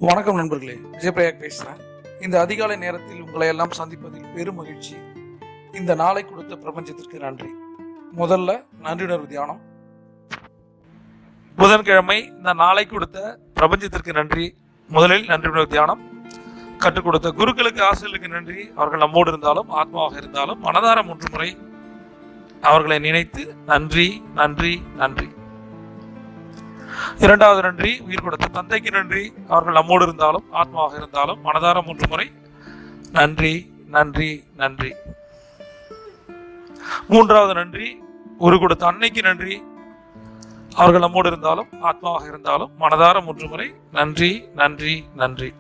வணக்கம் நண்பர்களே, விஜயபிரயாக் பேசுகிறேன். இந்த அதிகாலை நேரத்தில் உங்களை எல்லாம் சந்திப்பதில் பெரும் மகிழ்ச்சி. இந்த நாளை கொடுத்த பிரபஞ்சத்திற்கு நன்றி. முதல்ல நன்றியுணர்வு தியானம். புதன்கிழமை இந்த நாளை கொடுத்த பிரபஞ்சத்திற்கு நன்றி. முதலில் நன்றியுணர்வு தியானம். கற்றுக் கொடுத்த குருக்களுக்கு, ஆசிரியர்களுக்கு நன்றி. அவர்கள் நம்மோடு இருந்தாலும் ஆத்மாவாக இருந்தாலும் மனதார 3 முறை அவர்களை நினைத்து நன்றி நன்றி நன்றி. இரண்டாவது நன்றி, உயிர் கொடுத்த தந்தைக்கு நன்றி. அவர்கள் நம்மோடு இருந்தாலும் ஆத்மாவாக இருந்தாலும் மனதார 3 முறை நன்றி நன்றி நன்றி. மூன்றாவது நன்றி, உயிர் கொடுத்த அன்னைக்கு நன்றி. அவர்கள் நம்மோடு இருந்தாலும் ஆத்மாவாக இருந்தாலும் மனதார 3 முறை நன்றி நன்றி நன்றி.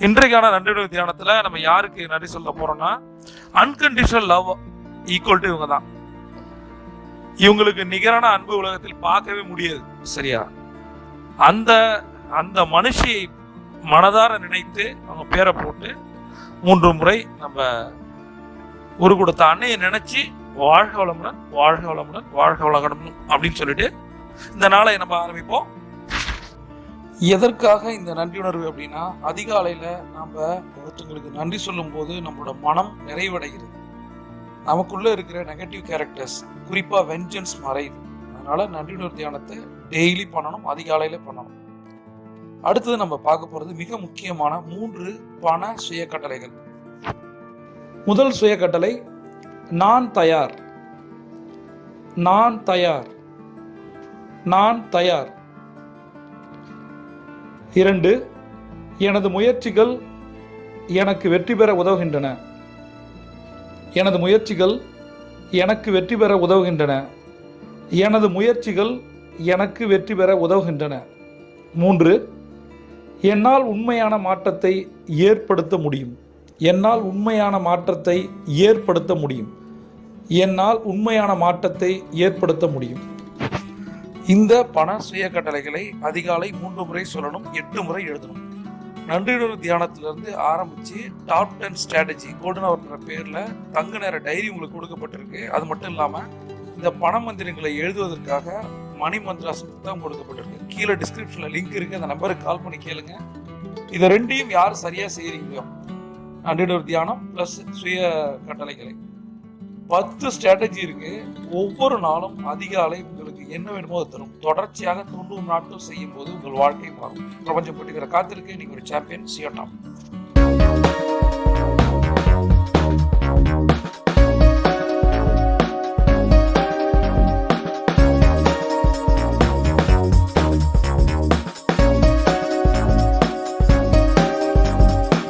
இன்றைக்கான நன்றி தியானத்துல நம்ம யாருக்கு நன்றி சொல்ல போறோம்னா, அன்கண்டிஷனல் லவ் ஈக்குவல் டு இவங்க தான். இவங்களுக்கு நிகரான அன்பு உலகத்தில் பார்க்கவே முடியாது. சரியா? அந்த அந்த மனுஷியை மனதார நினைத்து அவங்க பேரை போட்டு 3 முறை நம்ம ஒரு கொடுத்த அன்னையை நினைச்சு வாழ்க வளமுடன் வாழ்க வளமுடன் வாழ்க வளமுடன் அப்படின்னு சொல்லிட்டு இந்த நாளை நம்ம ஆரம்பிப்போம். எதற்காக இந்த நன்றியுணர்வு அப்படின்னா, அதிகாலையில நம்ம ஒருத்தங்களுக்கு நன்றி சொல்லும் போது நம்மளோட மனம் நிறைவடைகிறது. நமக்குள்ள இருக்கிற நெகட்டிவ் கேரக்டர்ஸ், குறிப்பா வெஞ்சன்ஸ் மறையுது. அதனால நன்றியுணர்வு தியானத்தை டெய்லி பண்ணணும், அதிகாலையில பண்ணணும். அடுத்தது நம்ம பார்க்க போறது மிக முக்கியமான 3 பண சுய கட்டளைகள். முதல் சுய கட்டளை, நான் தயார். நான் தயார். நான் தயார். 2, எனது முயற்சிகள் எனக்கு வெற்றி பெற உதவுகின்றன. எனது முயற்சிகள் எனக்கு வெற்றி பெற உதவுகின்றன. எனது முயற்சிகள் எனக்கு வெற்றி பெற உதவுகின்றன. 3, என்னால் உண்மையான மாற்றத்தை ஏற்படுத்த முடியும். என்னால் உண்மையான மாற்றத்தை ஏற்படுத்த முடியும். என்னால் உண்மையான மாற்றத்தை ஏற்படுத்த முடியும். இந்த பண சுய கட்டளைகளை அதிகாலை 3 முறை சொல்லணும், 8 முறை எழுதணும். நன்றியுணர்வு தியானத்திலிருந்து ஆரம்பிச்சு டாப் 10 ஸ்ட்ராட்டஜி கோல்டன் அவர்ன்ற பேர்ல தங்க நேர டைரி உங்களுக்கு கொடுக்கப்பட்டிருக்கு. அது மட்டும் இல்லாம இந்த பண மந்திரங்களை எழுதுவதற்காக மணி மந்த்ராஸ் புத்தகம் கொடுக்கப்பட்டிருக்கு. கீழே டிஸ்கிரிப்ஷன்ல லிங்க் இருக்கு, அந்த நம்பருக்கு கால் பண்ணி கேளுங்க. இதை 2யும் யார் சரியா செய்யறீங்களோ, நன்றியுணர்வு தியானம் பிளஸ் சுய கட்டளைகளை 10 ஸ்ட்ராட்டஜி இருக்கு. ஒவ்வொரு நாளும் அதிகாலை உங்களுக்கு என்ன வேணுமோ அதை தரும். தொடர்ச்சியாக 90 நாட்கள் செய்யும் போது உங்கள் வாழ்க்கை மாறும். பிரபஞ்சம் போட்டுக்கிற காத்திருக்கு. நீங்க ஒரு சாம்பியன். சியோட்டாம்.